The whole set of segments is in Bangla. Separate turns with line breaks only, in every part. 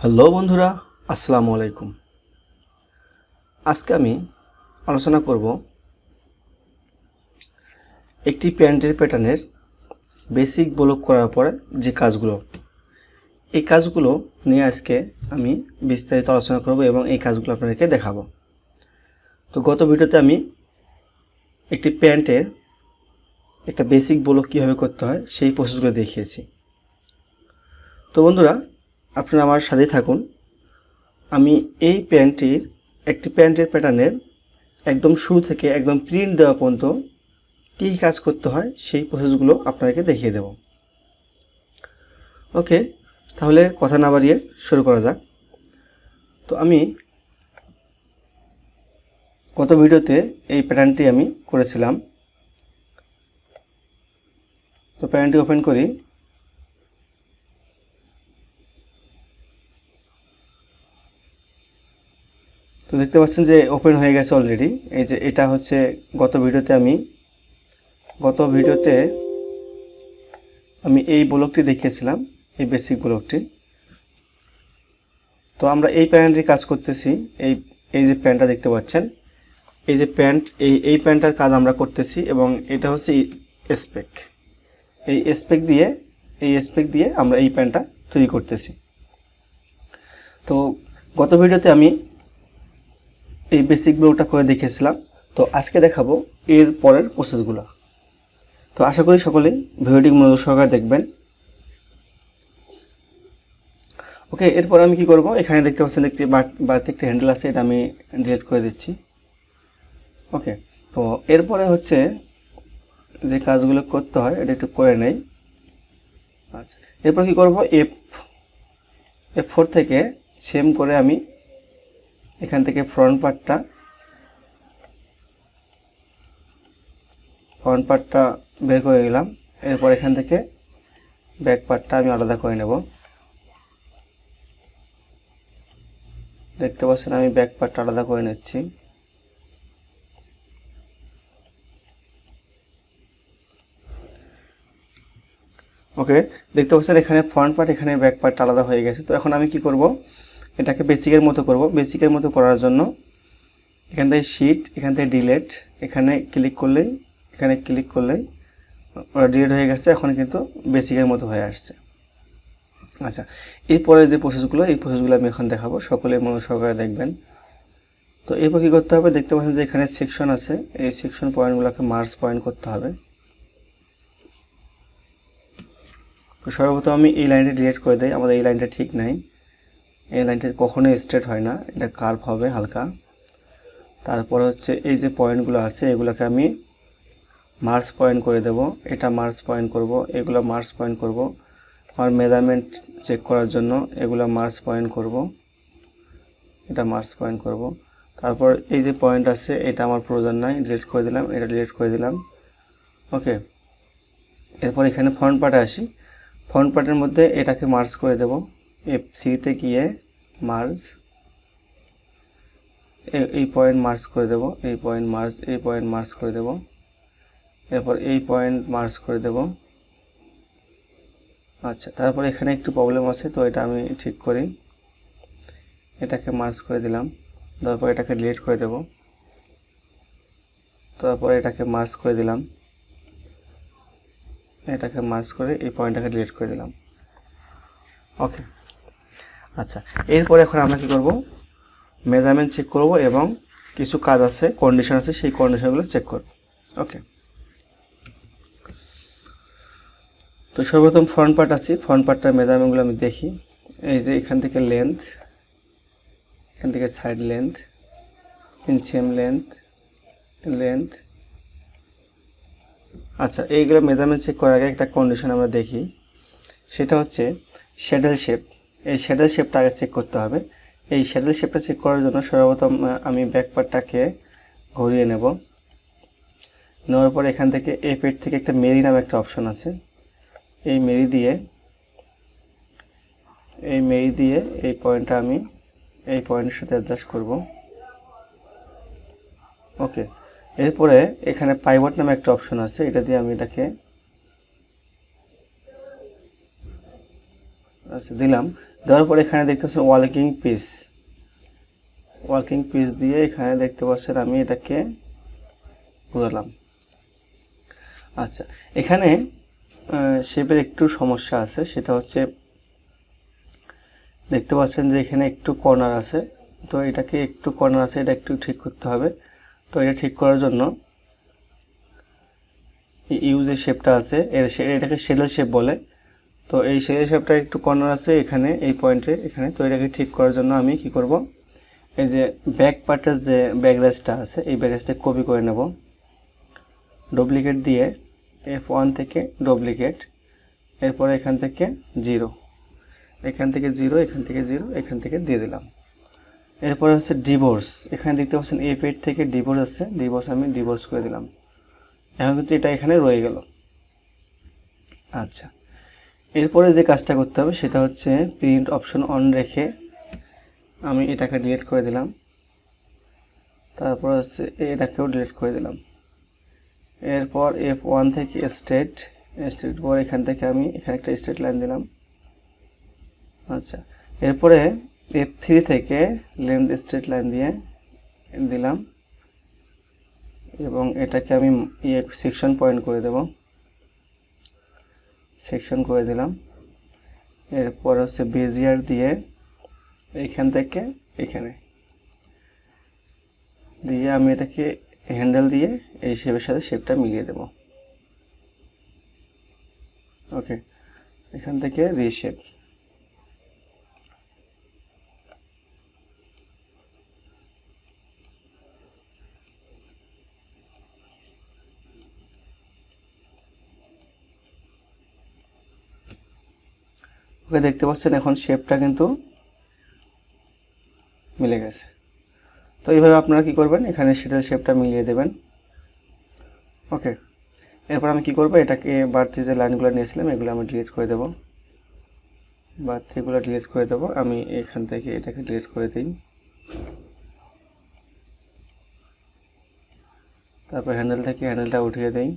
হ্যালো বন্ধুরা, আসসালামু আলাইকুম। আজকে আমি আলোচনা করব একটি প্যান্টের প্যাটার্নের বেসিক ব্লক করার পরে যে কাজগুলো, এই কাজগুলো নিয়ে আজকে আমি বিস্তারিত আলোচনা করব এবং এই কাজগুলো আপনাদেরকে দেখাবো। তো গত ভিডিওতে আমি একটি প্যান্টের একটা বেসিক ব্লক কীভাবে করতে হয় সেই প্রসেসগুলো দেখিয়েছি। তো বন্ধুরা, আপনারা আমার সাথে থাকুন। আমি এই একটি প্যান্টের প্যাটার্নের একদম শুরু থেকে একদম প্রিন্ট দেওয়া পর্যন্ত কী কাজ করতে হয় সেই প্রসেসগুলো আপনাদেরকে দেখিয়ে দেব। ওকে, তাহলে কথা না বাড়িয়ে শুরু করা যাক। তো আমি গত ভিডিওতে এই প্যাটার্নটি আমি করেছিলাম। তো প্যাটার্নটি ওপেন করি। তো দেখতে পাচ্ছেন যে ওপেন হয়ে গেছে অলরেডি। এই যে এটা হচ্ছে গত ভিডিওতে আমি এই ব্লকটি দেখিয়েছিলাম, এই বেসিক ব্লকটি। তো আমরা এই প্যান্টটির কাজ করতেছি। এই যে প্যান্টটা দেখতে পাচ্ছেন, এই যে প্যান্ট, এই প্যান্টটার কাজ আমরা করতেছি এবং এটা হচ্ছে স্পেক। এই স্পেক দিয়ে আমরা এই প্যান্টটা তৈরি করতেছি। তো গত ভিডিওতে আমি এই বেসিক ব্লকটা করে দেখিয়েছিলাম। তো আজকে দেখাবো এর পরের প্রসেসগুলো। তো আশা করি সকলেই ভিডিওটি মনোযোগ সহকারে দেখবেন। ওকে, এরপর আমি কি করব, এখানে দেখতে পাচ্ছেন বাড়তি একটা হ্যান্ডেল আছে, এটা আমি ডিলিট করে দিচ্ছি। ওকে, তো এরপরে হচ্ছে যে কাজগুলো করতে হয় এটা একটু করে নেই। আচ্ছা, এরপর কি করব, F4 থেকে সেম করে আমি এখান থেকে ফ্রন্ট পার্টটা বের করে নিলাম। এরপর এখান থেকে ব্যাক পার্টটা আমি আলাদা করে নেব। দেখতে পাচ্ছেন আমি ব্যাক পার্টটা আলাদা করে নিচ্ছি। ওকে, দেখতে পাচ্ছেন এখানে ফ্রন্ট পার্ট, এখানে ব্যাক পার্টটা আলাদা হয়ে গেছে। তো এখন আমি কি করব, এটাকে বেসিকের মতো করব। বেসিকের মতো করার জন্য এখান থেকে শিট, এখান থেকে ডিলিট, এখানে ক্লিক করলেই ওরা ডিলিট হয়ে গেছে। এখন কিন্তু বেসিকের মতো হয়ে আসছে। আচ্ছা, এরপরে যে প্রসেসগুলো, এই প্রসেসগুলো আমি এখন দেখাবো, সকলে মনোযোগ সহকারে দেখবেন। তো এরপর কী করতে হবে, দেখতে পাচ্ছেন যে এখানে সেকশন আছে, এই সেকশন পয়েন্টগুলোকে মার্জ পয়েন্ট করতে হবে। তো সর্বপ্রথম আমি এই লাইনটা ডিলিট করে দিই। আমাদের এই লাইনটা ঠিক নাই, এই লাইনটা কখনোই স্ট্রেট হয় না, এটা কার্ভ হবে হালকা। তারপর হচ্ছে এই যে পয়েন্টগুলো আছে এগুলোকে আমি মার্জ পয়েন্ট করে দেব। এটা মার্জ পয়েন্ট করব, এগুলো মার্জ পয়েন্ট করব। আমার মেজারমেন্ট চেক করার জন্য এগুলো মার্জ পয়েন্ট করব, এটা মার্জ পয়েন্ট করব। তারপর এই যে পয়েন্ট আছে এটা আমার প্রয়োজন নাই, ডিলিট করে দিলাম, এটা ডিলিট করে দিলাম। ওকে, এরপর এখানে ফ্রন্ট পার্টে আসি। ফ্রন্ট পার্টের মধ্যে এটাকে মার্জ করে দেব। F3-তে গিয়ে মার্জ, এই পয়েন্ট মার্জ করে দেব, এই পয়েন্ট মার্জ করে দেব। এরপর এই পয়েন্ট মার্জ করে দেব। আচ্ছা, তারপর এখানে একটু প্রবলেম আছে, তো এটা আমি ঠিক করি। এটাকে মার্জ করে দিলাম, তারপর এটাকে ডিলিট করে দেব। তারপর এটাকে মার্জ করে দিলাম, এটাকে মার্জ করে এই পয়েন্টটাকে ডিলিট করে দিলাম। ওকে, আচ্ছা, এরপরে এখন আমরা কি করব, মেজারমেন্ট চেক করব এবং কিছু কাজ আছে, কন্ডিশন আছে, সেই কন্ডিশনগুলো চেক করব। ওকে, তো সর্বপ্রথম ফ্রন্ট পার্ট আছে, ফ্রন্ট পার্টটার মেজারমেন্টগুলো আমি দেখি। এই যে এখান থেকে লেন্থ, এখান থেকে সাইড লেন্থ, ইনসিয়াম লেন্থ। আচ্ছা, এইগুলো মেজারমেন্ট চেক করার আগে একটা কন্ডিশন আমরা দেখি, সেটা হচ্ছে শ্যাডেল শেপ। এই শ্যাডেল শেপটা আগে চেক করতে হবে। এই শ্যাডেল শেপটা চেক করার জন্য সর্বপ্রথম আমি ব্যাক পার্টটাকে ঘুরিয়ে নেব। নেওয়ার পর এখান থেকে এই পেট থেকে একটা মেরি নামে একটা অপশন আছে, এই মেরি দিয়ে এই পয়েন্টটা আমি এই পয়েন্টের সাথে অ্যাডজাস্ট করব। ওকে, এরপরে এখানে পাইভট নামে একটা অপশন আছে, এটা দিয়ে আমি এটাকে দিলাম। দেওয়ার পরে এখানে দেখতে পাচ্ছেন ওয়ার্কিং পিস দিয়ে এখানে দেখতে পাচ্ছেন আমি এটাকে ঘোরালাম। আচ্ছা, এখানে শেপের একটু সমস্যা আছে, সেটা হচ্ছে দেখতে পাচ্ছেন যে এখানে একটু কর্নার আছে, তো এটাকে একটু কর্নার আছে, এটা একটু ঠিক করতে হবে। তো এটা ঠিক করার জন্য ইউ যে শেপটা আছে এটাকে শেডেল শেপ বলে। তো এই শেডেল শেপটা একটু কর্নার আছে এখানে এই পয়েন্টে এখানে। তো এটাকে ঠিক করার জন্য আমি কি করব, এই যে ব্যাক পার্টের যে ব্যাকগ্রাউন্ডটা আছে এই ব্যাকগ্রাউন্ডটা কপি করে নেব, ডুপ্লিকেট দিয়ে F1 থেকে ডুপ্লিকেট, এরপরে এখান থেকে 0, এখান থেকে 0, এখান থেকে 0, এখান থেকে দিয়ে দিলাম। এরপরে হচ্ছে ডিভোর্স, এখানে দেখতে পাচ্ছেন F8 থেকে ডিভোর্স আছে, ডিভোর্স আমি ডিভোর্স করে দিলাম। এখন কিন্তু এটা এখানে রয়ে গেল। আচ্ছা, এরপরে যে কাজটা করতে হবে সেটা হচ্ছে প্রিন্ট অপশন অন রেখে আমি এটাকে ডিলিট করে দিলাম, তারপর হচ্ছে এটাকেও ডিলিট করে দিলাম। এরপর F1 থেকে স্টেট পর এখান থেকে আমি এখানে একটা স্ট্রেট লাইন দিলাম। আচ্ছা, এরপরে F3 থেকে লেন্থ স্ট্রেট লাইন দিয়ে দিলাম এবং এটাকে আমি সেকশন পয়েন্ট করে দেব, সেকশন করে দিলাম। এরপর হচ্ছে বেজিয়ার দিয়ে এইখান থেকে এখানে দিয়ে আমি এটাকে হ্যান্ডেল দিয়ে এই শেপের সাথে শেপটা মিলিয়ে দেব। ওকে, এখান থেকে রিশেপ। ওকে, দেখতে পাচ্ছেন এখন শেপটা কিন্তু মিলে গেছে। তো এইভাবে আপনারা কি করবেন, এখানে সেটার শেপটা মিলিয়ে দেবেন। ওকে, এরপর আমি কি করব, এটাকে বাড়তি যে লাইনগুলো নিয়েছিলাম এগুলো আমি ডিলিট করে দেব, বাড়তিগুলো ডিলিট করে দেব। আমি এখান থেকে এটাকে ডিলিট করে দিই, তারপর হ্যান্ডেল থেকে হ্যান্ডেলটা উঠিয়ে দিই।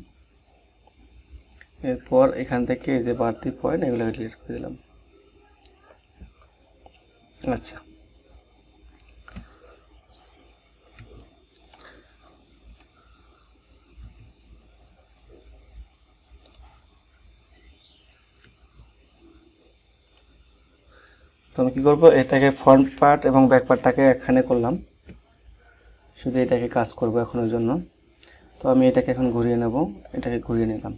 এরপর এখান থেকে যে বাড়তি পয়েন্ট এগুলোকে ডিলিট করে দিলাম। আচ্ছা, তো আমি কী করবো, এটাকে ফ্রন্ট পার্ট এবং ব্যাক পার্টটাকে একখানে করলাম, শুধু এটাকে কাজ করব এখন ওই জন্য। তো আমি এটাকে এখন ঘুরিয়ে নেব, এটাকে ঘুরিয়ে নিলাম।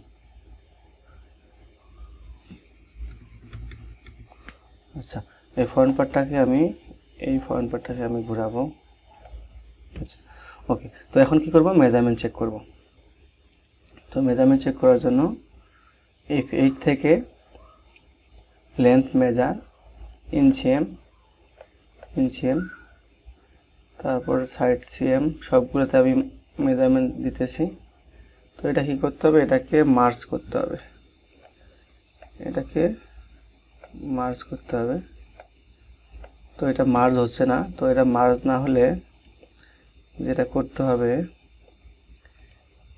আচ্ছা, এই ফ্রন্ট পার্টটাকে আমি ঘোরাবো। আচ্ছা, ওকে, তো এখন কি করব, মেজারমেন্ট চেক করব। তো মেজারমেন্ট চেক করার জন্য F8 থেকে লেন্থ মেজার ইঞ্চি এম, তারপর সাইড সিএম, সবগুলোতে আমি মেজারমেন্ট দিতেছি। তো এটা কি করতে হবে, এটাকে মার্জ করতে হবে, তো এটা মার্জ হচ্ছে না। তো এটা মার্জ না হলে যেটা করতে হবে,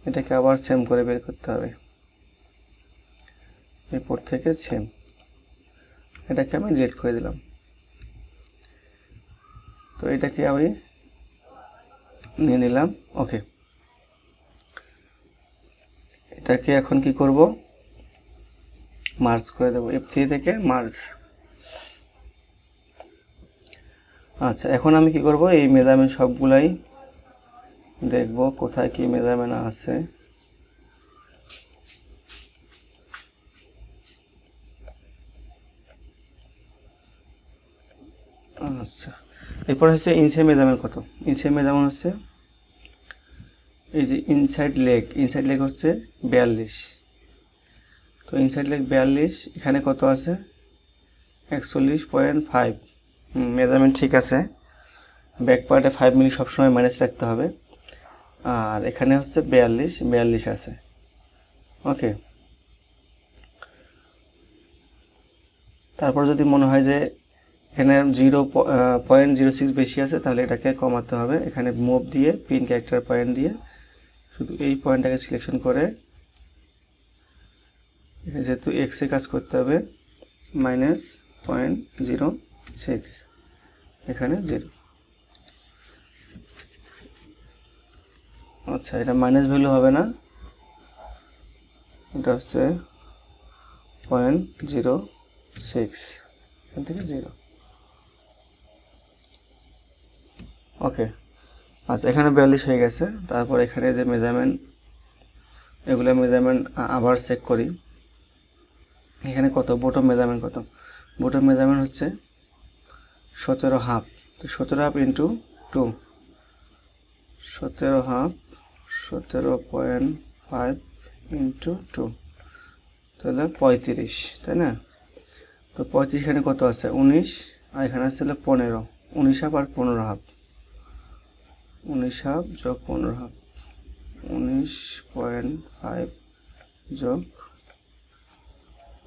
এটাকে আবার সেম করে বের করতে হবে, এরপর থেকে সেম, এটাকে আমি ডিলিট করে দিলাম। তো এটাকে আমি নিয়ে নিলাম। ওকে, এটাকে এখন কি করব, মার্জ করে দেব, F3 থেকে মার্জ। আচ্ছা, এখন আমি কি করব, এই মেজারমেন্ট সবগুলাই দেখব কোথায় কি মেজারমেন্ট আছে। আচ্ছা, এরপর হচ্ছে ইঞ্চের মেজারমেন্ট কত, ইঞ্চের মেজারমেন্ট হচ্ছে এই যে ইনসাইড লেগ হচ্ছে 42। তো ইনসাইড লেগ 42, এখানে কত আছে 41.5, মেজারমেন্ট ঠিক আছে। ব্যাক পার্টে 5 মিলি সবসময় ম্যানেজ রাখতে হবে। আর এখানে হচ্ছে 42 আছে। ওকে, তারপর যদি মনে হয় যে এখানে 0.06 বেশি আছে তাহলে এটাকে কমাতে হবে। এখানে মুভ দিয়ে পিন ক্যারেক্টার পয়েন্ট দিয়ে শুধু এই পয়েন্টটাকে সিলেকশন করে, যেহেতু এক্সে কাজ করতে হবে, -0.0 সিক্স, এখানে 0। আচ্ছা, এটা মাইনাস ভ্যালু হবে না, এটা হচ্ছে 0.06, এখান থেকে 0। ওকে, আচ্ছা এখানে 42 হয়ে গেছে। তারপর এখানে যে মেজারমেন্ট, এগুলো মেজারমেন্ট আবার চেক করি। এখানে কত বটম মেজারমেন্ট, কত বটম মেজারমেন্ট হচ্ছে 17.5। তো 17.5 ইন্টু 2, 17.5, 17.5 ইন্টু 2, তাহলে 35, তাই না? তো 35 এখানে কত আছে 19, আর এখানে আছে 15, 19.5 আর 15.5, 19.5 যোগ 15.5, 19.5 যোগ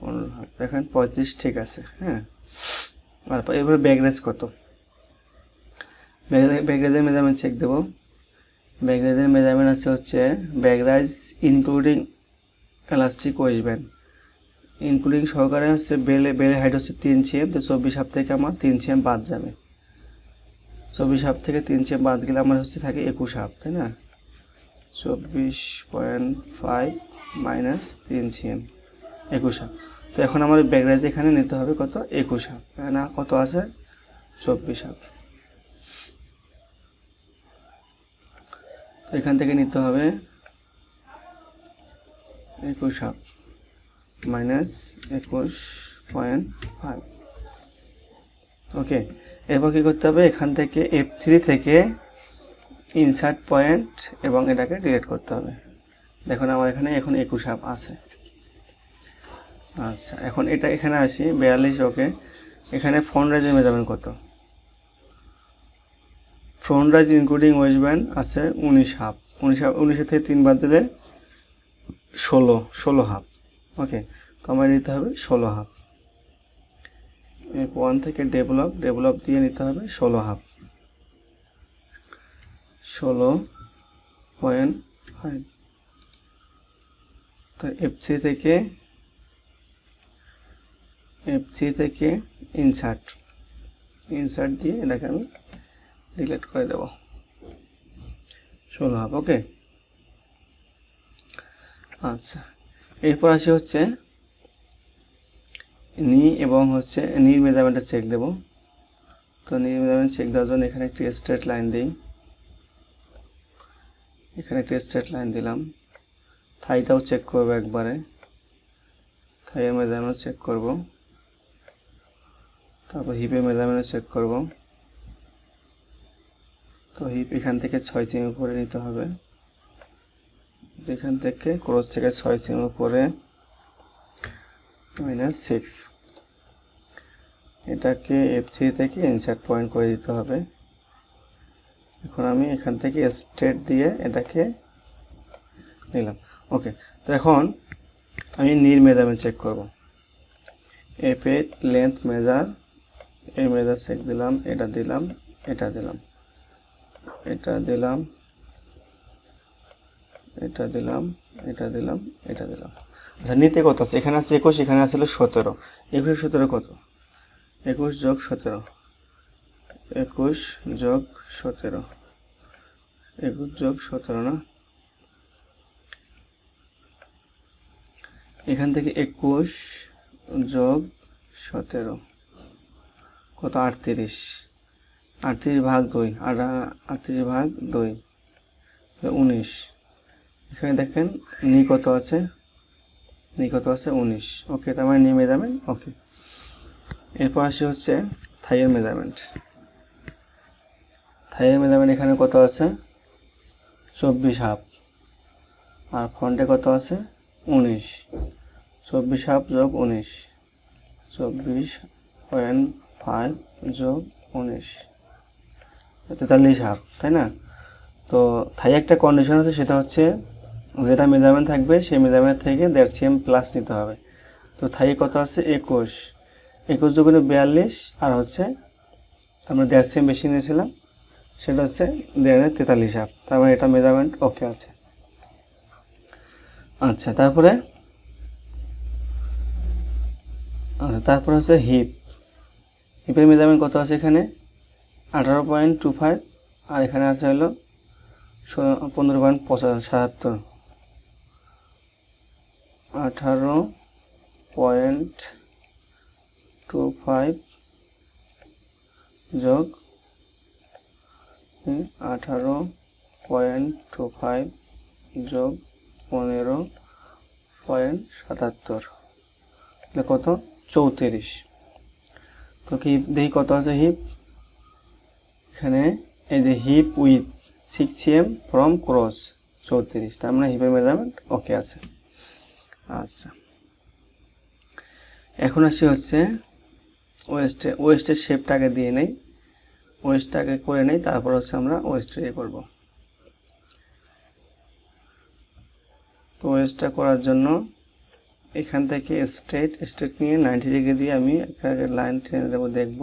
15.5, এখানে 35 ঠিক আছে। হ্যাঁ, আর এবারে ব্যাকরেজ কত, ব্যাকরেজের মেজারমেন্ট চেক দেবো। ব্যাকরেজের মেজারমেন্ট আছে হচ্ছে ব্যাকরেজ ইনক্লুডিং এলাস্টিক ওয়েস্টব্যান্ড, ইনক্লুডিং সহকারে হচ্ছে বেলের হাইট হচ্ছে 3 cm। তো 24.5 থেকে আমার 3 cm বাদ যাবে, 24.5 থেকে 3 cm বাদ গেলে আমার হচ্ছে থাকে 21.5, তাই না? 24.5 মাইনাস 3 cm, 21.5। তো এখন আমার ব্যাকরেজ এখানে নিতে হবে কত 21.5, না কত আছে 24.5। তো এখান থেকে নিতে হবে 21.5 মাইনাস 21.5। ওকে, এরপর কী করতে হবে, এখান থেকে F3 থেকে ইনসার্ট পয়েন্ট এবং এটাকে ডিলিট করতে হবে। দেখুন আমার এখানে এখন 21.5 আছে। আচ্ছা, এখন এটা এখানে আসি 42। ওকে, এখানে ফ্রন্ট রাইজের মেজারমেন্ট কত, ফ্রন্ট রাইজ ইনক্লুডিং ওয়েস্টব্যান্ড আছে 19.5, 19 থেকে 3 বাদ দিলে 16.5। ওকে, তো আমার নিতে হবে 16.5। F1 থেকে ডেভেলপ দিয়ে নিতে হবে 16.5, 16.5। তো F3 থেকে ইনসার্ট দিয়ে এটাকে আমি ডিলিট করে দেব 16.5। ওকে, আচ্ছা এরপর আসি হচ্ছে নি এবং হচ্ছে নির মেজারমেন্টটা চেক দেব। তো নির মেজারমেন্ট চেক দেওয়ার জন্য এখানে একটি স্ট্রেট লাইন দিই, এখানে একটি স্ট্রেট লাইন দিলাম। থাইটাও চেক করবো একবারে, থাইয়ের মেজারমেন্ট চেক করব, তারপর হিপের মেজারমেন্ট চেক করব। তো হিপ এখান থেকে 6 cm উপরে নিতে হবে, এখান থেকে ক্রস থেকে 6 cm উপরে -6, এটাকে F3 থেকে ইনসার্ট পয়েন্ট করে দিতে হবে। এখন আমি এখান থেকে স্ট্রেট দিয়ে এটাকে নিলাম। ওকে, তো এখন আমি নির মেজারমেন্ট চেক করব। F8 লেন্থ মেজার, এই মেজার চেক দিলাম, এটা দিলাম, এটা দিলাম, এটা দিলাম, এটা দিলাম, এটা দিলাম, এটা দিলাম। আচ্ছা নিতে কত আছে, এখানে আছে 21, এখানে আছে 17। 21 17 কত, 21 যোগ 17, 21 যোগ 17, 21 যোগ 17 না, এখান থেকে 21 যোগ 17 কত 38, 38 ভাগ 2, 38 ভাগ 2 19। এখানে দেখেন নি কত আছে, 19। ওকে, তার মানে নি মেজারমেন্ট। ওকে, এরপর আসি হচ্ছে থাইয়ের মেজারমেন্ট। এখানে কত আছে 24.5, আর ফ্রন্টে কত আছে 19, 24.5 যোগ 19, 24.5 যোগ 19, 43.5, তাই না? তো থাই একটা কন্ডিশন আছে, সেটা হচ্ছে যেটা মেজারমেন্ট থাকবে সেই মেজারমেন্ট থেকে 1.5 cm প্লাস নিতে হবে। তো থাই কত আছে 21 যোগ 42, আর হচ্ছে আমরা 1.5 cm বেশি নিয়েছিলাম, সেটা হচ্ছে 43.5। তার মানে এটা মেজারমেন্ট ওকে আছে। আচ্ছা, তারপরে হচ্ছে হিপ। হিপের মেজারমেন্ট কত আছে এখানে 18.25 আর এখানে আছে হলো 15.77 18.25 যোগ 18.25 যোগ 15.77 তাহলে কত 34। তো কি দেখি কত আছে হিপ এখানে এই যে hip with 6 cm from cross 34, তার মানে হিপের মেজারমেন্ট ওকে আছে। আচ্ছা এখন আসি হচ্ছে ওয়েস্টের শেপটাকে দিয়ে নেই, ওয়েস্টটাকে করে নেই, তারপর হচ্ছে আমরা ওয়েস্টের করব। তো ওয়েস্টটা করার জন্য এখান থেকে স্ট্রেট নিয়ে 90 ডিগ্রি দিয়ে আমি এখানে লাইন টেনে দেবো, দেখব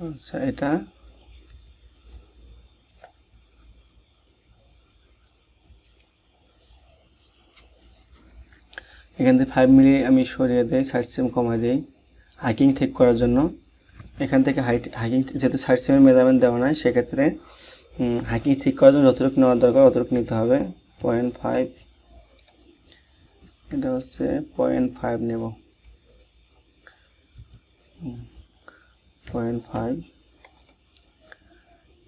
আচ্ছা এটা এখান থেকে 5 মিলি আমি সরিয়ে দিই, 60 cm কমাই দিই হাইকিং ঠিক করার জন্য। এখান থেকে হাইকিং যেহেতু 60 cm মেজারমেন্ট দেওয়া নাই, সেক্ষেত্রে হাইকিং ঠিক করার জন্য যতটুকু নেওয়ার দরকার ততটুকু নিতে হবে। 0.5 এটা হচ্ছে 0.5 নেব, 0.5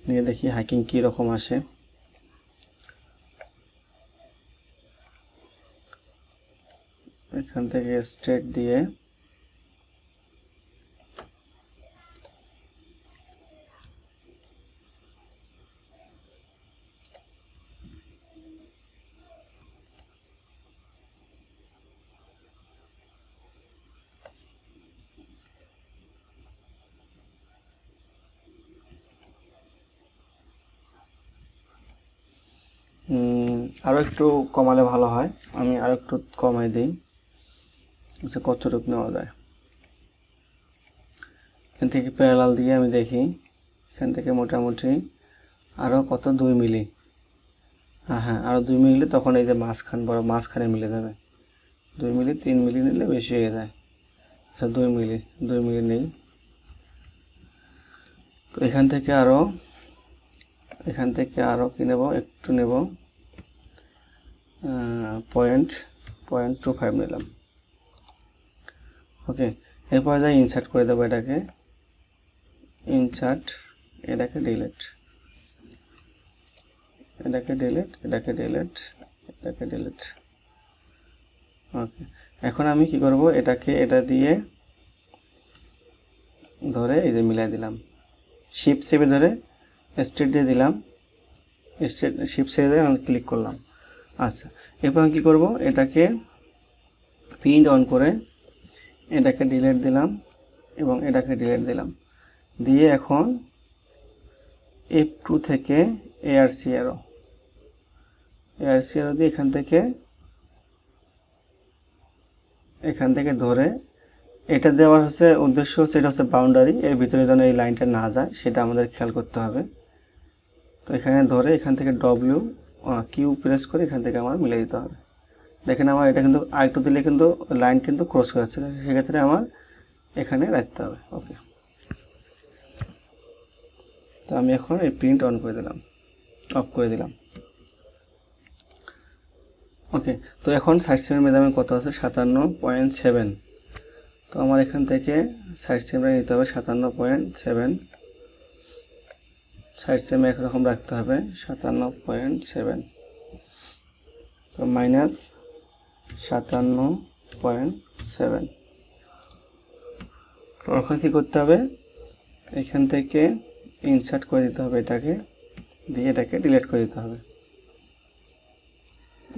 নিয়ে দেখি হাইকিং কী রকম আসে। এখান থেকে স্ট্রেট দিয়ে আরও একটু কমালে ভালো হয়, আমি আরও একটু কমাই দিই, আচ্ছা কতটুকু নেওয়া যায়। এখান থেকে প্যারালাল দিয়ে আমি দেখি এখান থেকে মোটামুটি আরও কত 2 মিলি, হ্যাঁ আরও 2 মিলি, তখন এই যে মাঝখানে মিলে যাবে। 2 মিলি 3 মিলি নিলে বেশি হয়ে যায়। আচ্ছা 2 মিলি নেই। তো এখান থেকে আরও কি নেব, একটু নেব 0.25 নিলাম। ওকে, এরপর যাই ইনসার্ট করে দেবো এটাকে, ইনসার্ট, এটাকে ডিলিট, ওকে। এখন আমি কি করব, এটা দিয়ে ধরে এই যে মিলাই দিলাম, শিপ সেভে ধরে স্ট্রেট দিয়ে দিলাম, শিপ সেভে দিয়ে আমি ক্লিক করলাম। আচ্ছা এরপর আমি কী করব, এটাকে প্রিন্ট অন করে এটাকে ডিলিট দিলাম এবং এটাকে ডিলিট দিলাম, দিয়ে এখন F2 থেকে ARC অ্যারো দিয়ে এখান থেকে ধরে এটা দেওয়ার উদ্দেশ্য হচ্ছে এটা হচ্ছে বাউন্ডারি, এর ভিতরে যেন এই লাইনটা না যায় সেটা আমাদের খেয়াল করতে হবে। তো এখানে ধরে এখান থেকে কিউ প্রেস করে এখান থেকে আমার মিলে দিতে হবে। দেখেন আমার এটা কিন্তু আরেকটু দিলে কিন্তু লাইন কিন্তু ক্রস হয়ে যাচ্ছে, সেক্ষেত্রে আমার এখানে রাখতে হবে। ওকে, তো আমি এখন এই প্রিন্ট অফ করে দিলাম। ওকে, তো এখন 60 cm মেজারমেন্ট কত আছে 57.7। তো আমার এখান থেকে 60 cm নিতে হবে 57.7, 60 cm একরকম রাখতে হবে 57.7, তো মাইনাস 57.7। তখন কী করতে হবে, এখান থেকে ইনসার্ট করে দিতে হবে, এটাকে দিয়ে এটাকে ডিলিট করে দিতে হবে,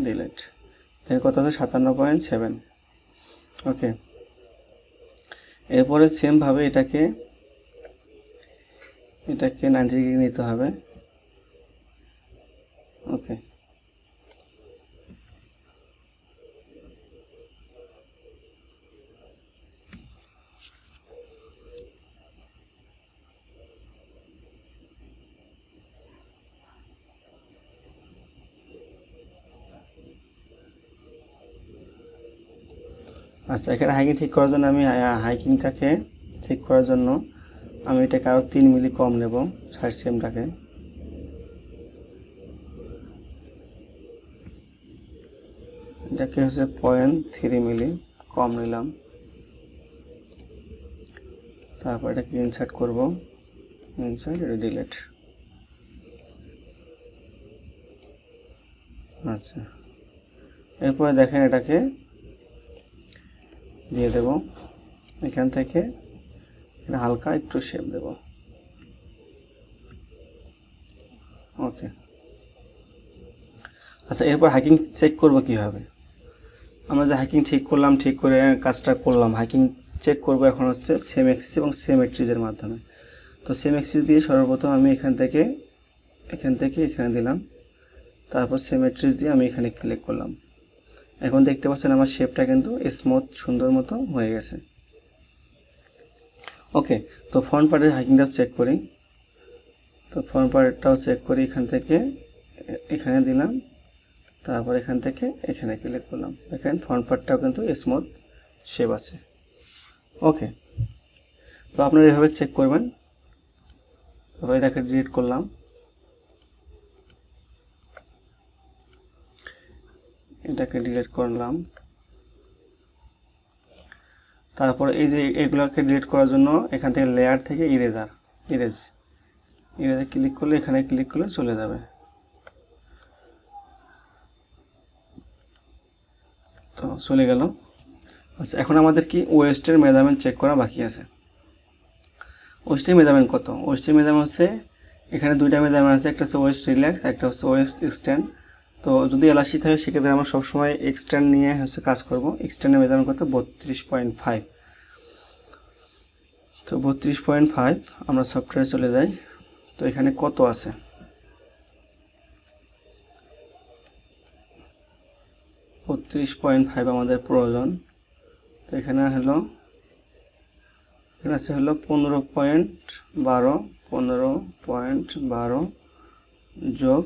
ডিলিট। এর কত আছে 57.7। ওকে, এরপরে সেমভাবে এটাকে 90 ডিগ্রি নিতে হবে। ওকে, আচ্ছা, এখানে হাইকিং ঠিক করার জন্য আমি হাইকিংটাকে ঠিক করার জন্য আমি এটাকে আরও 3 মিলি কম নেব, সাইড সেমটাকে। এটাকে হচ্ছে 0.3 মিলি কম নিলাম। তারপর এটাকে ইনসার্ট করব, ইনসার্ট, এটা ডিলিট। আচ্ছা, এরপরে দেখেন এটাকে দিয়ে দেব, এখান থেকে এটা হালকা একটু শেপ দেব। ওকে। আচ্ছা, এরপর হাইকিং চেক করব কিভাবে। আমরা যে হাইকিং ঠিক করলাম, ঠিক করে কাজটা করলাম, হাইকিং চেক করব এখন হচ্ছে সেম অ্যাক্সিস এবং সেম ম্যাট্রিক্সের মাধ্যমে। তো সেম অ্যাক্সিস দিয়ে সর্বপ্রথম আমি এখান থেকে এখানে দিলাম, তারপর সেম ম্যাট্রিক্স দিয়ে আমি এখানে ক্লিক করলাম। এখন দেখতে পাচ্ছেন আমার শেপটা কিন্তু স্মুথ সুন্দর মতো হয়ে গেছে। ওকে, তো ফ্রন্ট পার্টের হাইকিংটাও চেক করি। তো ফ্রন্ট পার্টটাও চেক করি, এখান থেকে এখানে দিলাম, তারপর এখান থেকে এখানে ক্লিক করলাম। দেখেন ফ্রন্ট পার্টটাও কিন্তু স্মুথ শেপ আছে। ওকে, তো আপনারা এভাবে চেক করবেন। তারপর এটাকে ডিলিট করলাম, এটাকে ডিলিট করলাম। তারপর এই যে এগুলোকে ডিলিট করার জন্য এখান থেকে লেয়ার থেকে ইরেজে ক্লিক করলে, এখানে ক্লিক করলে চলে যাবে। তো চলে গেল। আচ্ছা, এখন আমাদের কি ওয়েস্টের মেজারমেন্ট চেক করা বাকি আছে। ওয়েস্টের মেজারমেন্ট কত? ওয়েস্টের মেজারমেন্ট হচ্ছে এখানে দুইটা মেজারমেন্ট আছে, একটা হচ্ছে ওয়েস্ট রিল্যাক্স, একটা হচ্ছে ওয়েস্ট এক্সটেন্ড। তো যদি এলাস্টিক থাকে সেক্ষেত্রে আমরা সবসময় এক্সটেন্ড নিয়ে হচ্ছে কাজ করব। এক্সটেন্ডের মেজারমেন্ট কত? 32.5। তো 32.5 আমরা সফটওয়্যারে চলে যাই। তো এখানে কত আছে? 32.5 আমাদের প্রয়োজন। তো এখানে আছে হলো 15.12 যোগ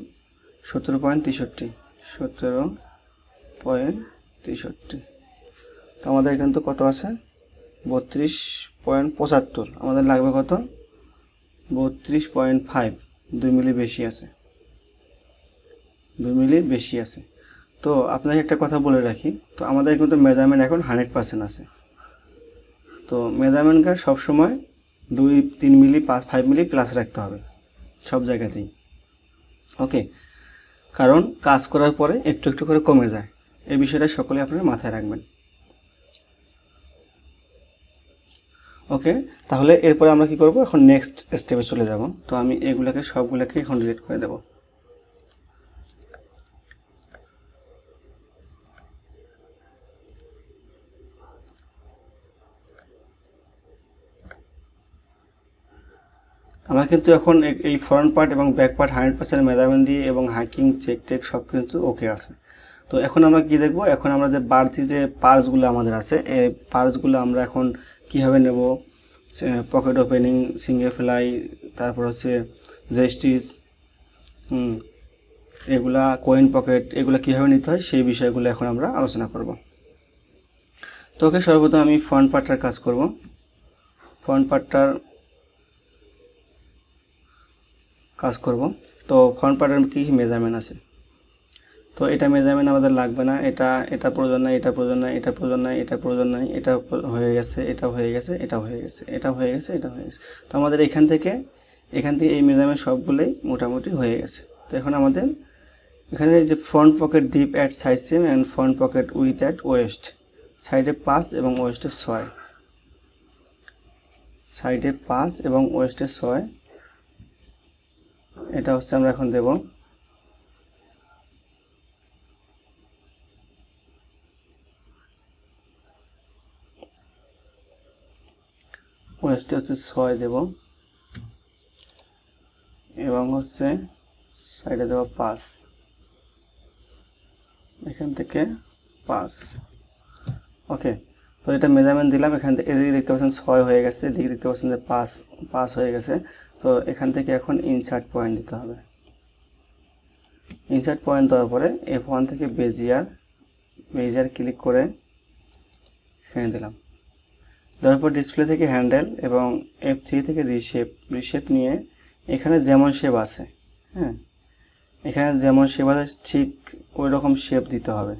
17.63, 17.63। তো আমাদের এখানে তো কত আছে? 32.75। আমাদের লাগবে কত? 32.5, 2 মিলি বেশি আছে, 2 মিলি বেশি আছে। তো আপনাকে একটা কথা বলে রাখি, তো আমাদের কিন্তু মেজারমেন্ট এখন 100% আছে। তো মেজারমেন্টকে সবসময় 2-3 মিলি 5 মিলি প্লাস রাখতে হবে সব জায়গাতেই। ওকে, কারণ কাজ করার পরে একটু একটু করে কমে যায়, এই বিষয়টা সকলে আপনারা মাথায় রাখবেন। ওকে, তাহলে এরপরে আমরা কি করব? এখন নেক্সট স্টেপে চলে যাব। তো আমি এগুলোকে সবগুলোকে এখন ডিলিট করে দেব। আমরা কিন্তু এখন এই ফ্রন্ট পার্ট এবং ব্যাক পার্ট 100% মেজারমেন্ট দিয়ে এবং হাইকিং চেক টেক সব কিছু ওকে আছে। তো এখন আমরা কি দেখব? এখন আমরা যে বাড়তি যে পার্টসগুলো আমাদের আছে, এই পার্টসগুলো আমরা এখন কীভাবে নেব? পকেট ওপেনিং, সিঙ্গেল ফ্লাই, তারপর হচ্ছে যে স্টিচ, এগুলা কয়েন পকেট, এগুলো কীভাবে নিতে হয় সেই বিষয়গুলো এখন আমরা আলোচনা করব। তো ওকে, সর্বপ্রথম আমি ফ্রন্ট পার্টটার কাজ করব। ফ্রন্ট পার্টটার কাজ করব। তো ফ্রন্ট পার্টের কী কী মেজারমেন্ট আছে? তো এটা মেজারমেন্ট আমাদের লাগবে না, এটা প্রয়োজন নাই, এটা প্রয়োজন নাই, এটা প্রয়োজন নাই, এটা প্রয়োজন নাই, এটা হয়ে গেছে, এটা হয়ে গেছে, এটা হয়ে গেছে, এটা হয়ে গেছে, এটা হয়ে গেছে। তো আমাদের এখান থেকে এই মেজারমেন্ট সবগুলোই মোটামুটি হয়ে গেছে। তো এখন আমাদের এখানে যে front pocket deep at side same and front pocket with at West, সাইডে 5 এবং ওয়েস্টে 6, সাইডে 5 এবং ওয়েস্টে 6, এটা হচ্ছে আমরা এখন দেব। ওয়েস্টে হচ্ছে 6 দেব এবং হচ্ছে সাইডে দেব 5, এখান থেকে 5। ওকে, তো এটা মেজারমেন্ট দিলাম। এখান থেকে এদিকে দেখতে পাচ্ছেন 6 হয়ে গেছে, এদিকে দেখতে পাচ্ছেন যে 5 হয়ে গেছে। তো এখান থেকে এখন ইনসার্ট পয়েন্ট দিতে হবে। ইনসার্ট পয়েন্ট দেওয়ার পরে F1 থেকে বেজিয়ার ক্লিক করে এখানে দিলাম। দেওয়ার পর ডিসপ্লে থেকে হ্যান্ডেল এবং F3 থেকে রিশেপ নিয়ে এখানে যেমন শেপ আছে, হ্যাঁ, এখানে যেমন শেপ আছে ঠিক ওই রকম শেপ দিতে হবে,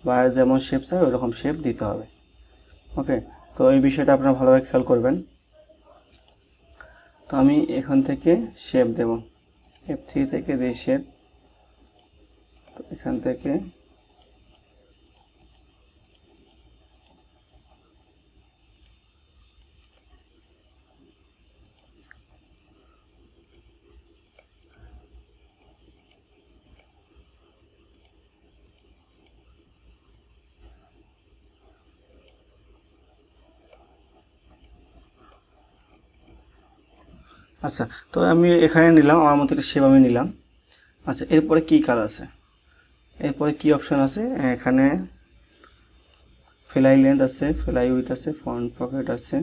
বা যেমন শেপ চাই ওই রকম শেপ দিতে হবে। ওকে, তো এই বিষয়টা আপনারা ভালোভাবে খেয়াল করবেন। তো আমি এখান থেকে শেপ দেব, F3 থেকে রিশেপ, তো এখান থেকে আচ্ছা, তো আমি এখানে নিলাম, আমার মতো একটা শেপ আমি নিলাম। আচ্ছা, এরপরে কি কাজ আছে, এরপরে কি অপশন আছে, এখানে ফ্লাই লেন্থ আছে, ফ্লাই উইথ আছে, ফ্রন্ট পকেট আছে,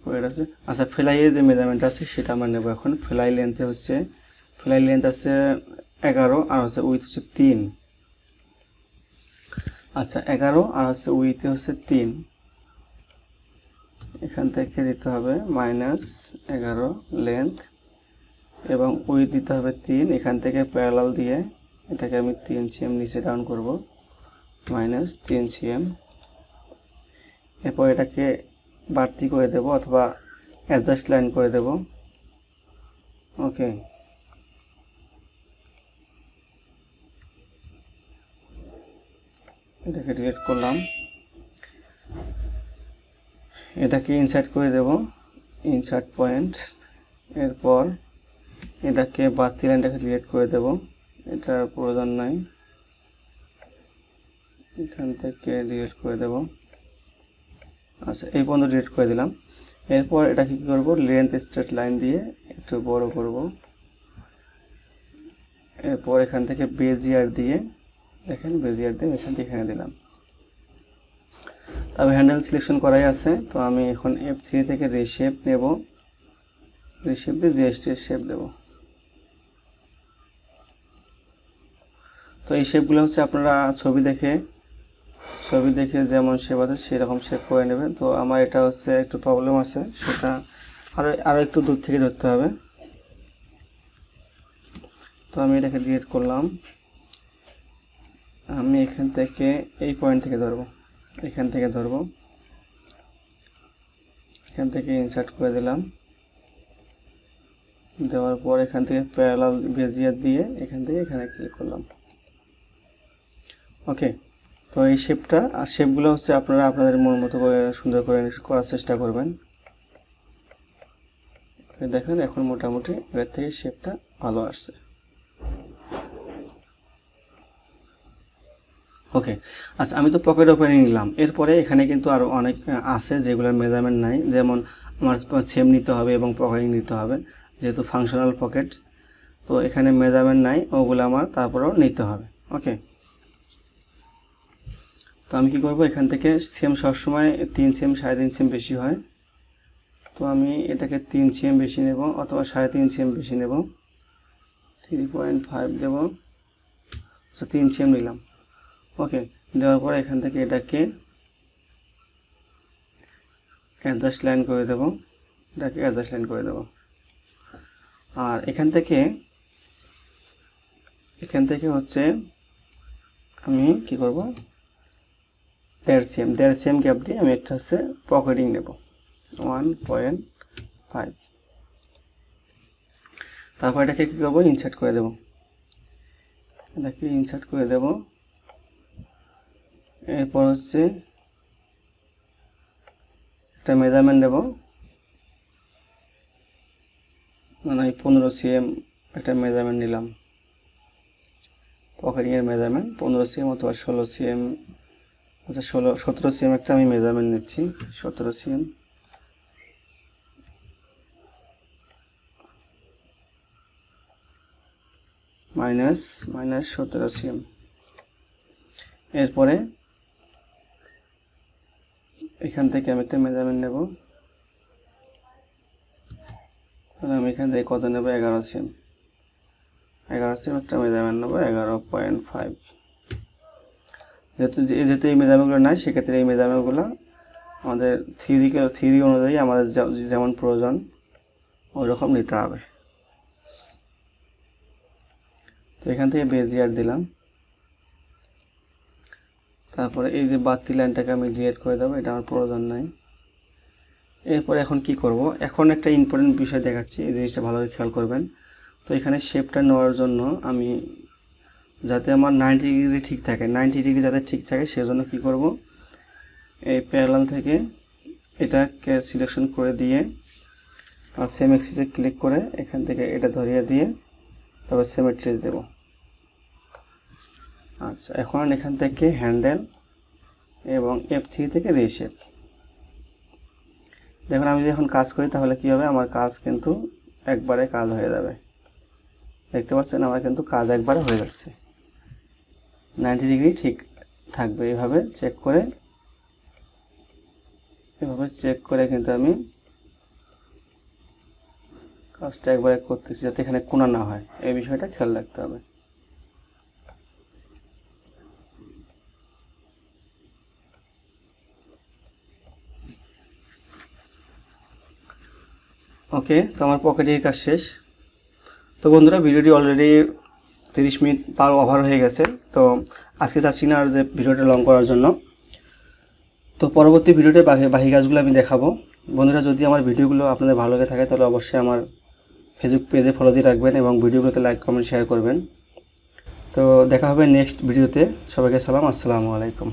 পকেট আছে। আচ্ছা, ফ্লাইয়ের যে মেজারমেন্ট আছে সেটা আমরা নেব এখন। ফ্লাই লেন্থে হচ্ছে, ফ্লাই লেন্থ আছে 11 আর হচ্ছে উইথ হচ্ছে 3। আচ্ছা, 11 আর হচ্ছে উইথে হচ্ছে 3, এখান থেকে দিতে হবে -11 লেন্থ এবং উইথ দিতে হবে 3, এখান থেকে প্যারালাল দিয়ে এটাকে আমি 3 cm নিচে ডাউন করব, -3 cm। এরপর এটাকে বাড়তি করে দেব অথবা অ্যাডজাস্ট লাইন করে দেব। ওকে, এটাকে ডিলিট করলাম, এটাকে ইনসার্ট করে দেব, ইনসার্ট পয়েন্ট। এরপর এটাকে বাড়তি লাইনটাকে ডিলিট করে দেব, এটার প্রয়োজন নাই, এখান থেকে ডিলিট করে দেব। আচ্ছা, এই পর্যন্ত ডিলিট করে দিলাম। এরপর এটাকে কী করব, লেন্থ স্ট্রেট লাইন দিয়ে একটু বড় করব। এরপর এখান থেকে বেজিয়ার দিয়ে, দেখেন বেজিয়ার দিয়ে এখান থেকে এখানে দিলাম। তবে হ্যান্ডেল সিলেকশন করাই আছে, তো আমি এখন F3 থেকে রিশেপ নেব, রিশেপ দিয়ে জিএসটি শেপ দেব। তো এই শেপগুলো হচ্ছে আপনারা ছবি দেখে যেমন শেপ আছে সেরকম শেপ করে নেবেন। তো আমার এটা হচ্ছে একটু প্রবলেম আছে, সেটা আরও একটু দূর থেকে ধরতে হবে। তো আমি এটাকে ডিলিট করলাম, আমি এখান থেকে এই পয়েন্ট থেকে ধরব, এখান থেকে ধরব, এখান থেকে ইনসার্ট করে দিলাম। দেওয়ার পর এখান থেকে প্যারালাল বেজিয়ার দিয়ে এখান থেকে এখানে ক্লিক করলাম। ওকে, তো এই শেপটা আর শেপগুলো হচ্ছে আপনারা আপনাদের মন মতো করে সুন্দর করে করার চেষ্টা করবেন। দেখেন এখন মোটামুটি এর থেকে শেপটা ভালো আসছে। ওকে, আচ্ছা, আমি তো পকেট ওপেনিং নিলাম, এরপরে এখানে কিন্তু আরও অনেক আছে যেগুলোর মেজারমেন্ট নাই, যেমন আমার সেম নিতে হবে এবং পকেটিং নিতে হবে, যেহেতু ফাংশনাল পকেট, তো এখানে মেজারমেন্ট নাই, ওগুলো আমার তারপরেও নিতে হবে। ওকে, তো আমি কি করব, এখান থেকে সেম সবসময় 3 cm 3.5 cm বেশি হয়, তো আমি এটাকে 3 cm বেশি নেব অথবা 3.5 cm বেশি নেব, 3.5 দেব। আচ্ছা, 3 cm নিলাম। ওকে, দেওয়ার পর এখান থেকে এটাকে অ্যাডজাস্ট লাইন করে দেব, এটাকে অ্যাডজাস্ট লাইন করে দেব। আর এখান থেকে হচ্ছে আমি কি করব, 1.5 cm গ্যাপ দিয়ে আমি একটা হচ্ছে পকেটিং নেব 1.5। তারপর এটাকে কী করবো, ইনসার্ট করে দেব, এটাকে ইনসার্ট করে দেব। এরপর হচ্ছে একটা মেজারমেন্ট নেব, মানে 15 cm একটা মেজারমেন্ট নিলাম, পকেটিংয়ের মেজারমেন্ট 15 cm অথবা 16 cm। আচ্ছা, 17 cm একটা আমি মেজারমেন্ট নিচ্ছি, 17 cm। Minus 17 cm। এরপরে এখান থেকে আমি একটা মেজারমেন্ট নেব, আমি এখান থেকে কত নেব, 11 cm, 11 cm একটা মেজারমেন্ট নেব, 11.5। যেহেতু এই মেজারমেন্টগুলো নাই, সেক্ষেত্রে এই মেজারমেন্টগুলো আমাদের থিওরি অনুযায়ী আমাদের যেমন প্রয়োজন ওই রকম নিতে হবে। তো এখান থেকে বেজিয়ার দিলাম, তারপরে এই যে বাড়তি লাইনটাকে আমি ডিলিট করে দেবো, এটা আমার প্রয়োজন নাই। এরপরে এখন কি করব, এখন একটা ইম্পর্টেন্ট বিষয় দেখাচ্ছি, এই জিনিসটা ভালোভাবে খেয়াল করবেন। তো এখানে শেপটা নেওয়ার জন্য আমি যাতে আমার 90 ডিগ্রি ঠিক থাকে, 90 ডিগ্রি যাতে ঠিক থাকে সেজন্য কি করব, এই প্যারালাল থেকে এটাকে সিলেকশন করে দিয়ে আর সেম অ্যাক্সিসে ক্লিক করে এখান থেকে এটা ধরিয়ে দিয়ে তবে সিমেট্রি দেব। আচ্ছা, এখন এখান থেকে হ্যান্ডেল এবং F3 থেকে রিশেপ। দেখুন আমি যদি এখন কাজ করি তাহলে কি হবে, আমার কাজ কিন্তু একবারে কাজ হয়ে যাবে। দেখতে পাচ্ছেন আমার কিন্তু কাজ একবারে হয়ে যাচ্ছে, 90 ডিগ্রি ঠিক থাকবে। এভাবে চেক করে কিন্তু আমি কাজটা একবারে করতেছি যাতে এখানে কোণা না হয়, এই বিষয়টা খেয়াল রাখতে হবে। ওকে, তো আমার পকেটের কাজ শেষ। তো বন্ধুরা, ভিডিওটি অলরেডি 30 মিনিট পার ওভার হয়ে গেছে। তো আজকে চাচ্ছি না আর যে ভিডিওটা লং করার জন্য। তো পরবর্তী ভিডিওতে বাকি কাজগুলো আমি দেখাবো। বন্ধুরা, যদি আমার ভিডিওগুলো আপনাদের ভালো লেগে থাকে তাহলে অবশ্যই আমার ফেসবুক পেজে ফলো দিয়ে রাখবেন এবং ভিডিওগুলোতে লাইক কমেন্ট শেয়ার করবেন। তো দেখা হবে নেক্সট ভিডিওতে। সবাইকে সালাম, আসসালামু আলাইকুম।